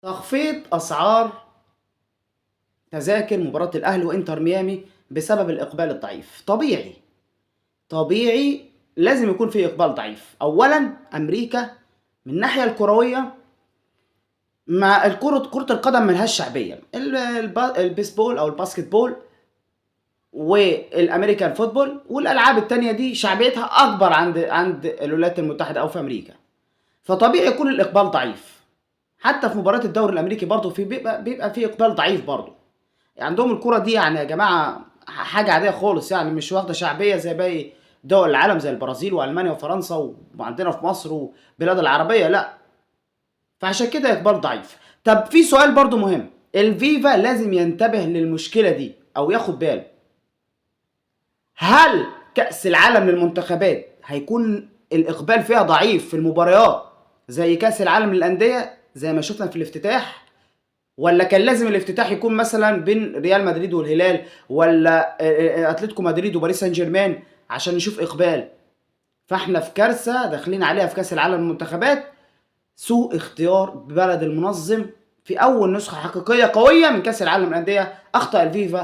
تخفيض أسعار تذاكر مباراة الأهلي وإنتر ميامي بسبب الإقبال الضعيف. طبيعي لازم يكون في إقبال ضعيف. أولا أمريكا من الناحية الكروية مع كرة القدم ملهاش شعبية. البيسبول أو الباسكت بول والأمريكان فوتبول والألعاب التانية دي شعبيتها أكبر عند الولايات المتحدة أو في أمريكا، فطبيعي يكون الإقبال ضعيف. حتى في مباراة الدوري الأمريكي برضه بيبقى في إقبال ضعيف برضه. عندهم الكرة دي يعني يا جماعة حاجة عادية خالص، يعني مش واخدة شعبية زي باقي دول العالم زي البرازيل وألمانيا وفرنسا وعندنا في مصر وبلاد العربية، لا. فعشان كده إقبال ضعيف. طب في سؤال برضو مهم، الفيفا لازم ينتبه للمشكلة دي أو ياخد باله. هل كأس العالم للمنتخبات هيكون الإقبال فيها ضعيف في المباريات زي كأس العالم للأندية زي ما شفنا في الافتتاح، ولا كان لازم الافتتاح يكون مثلا بين ريال مدريد والهلال ولا اتلتيكو مدريد وباريس سان جيرمان عشان نشوف اقبال؟ فاحنا في كارثه داخلين عليها في كاس العالم للمنتخبات، سوء اختيار ببلد المنظم في اول نسخه حقيقيه قويه من كاس العالم للانديه. اخطا الفيفا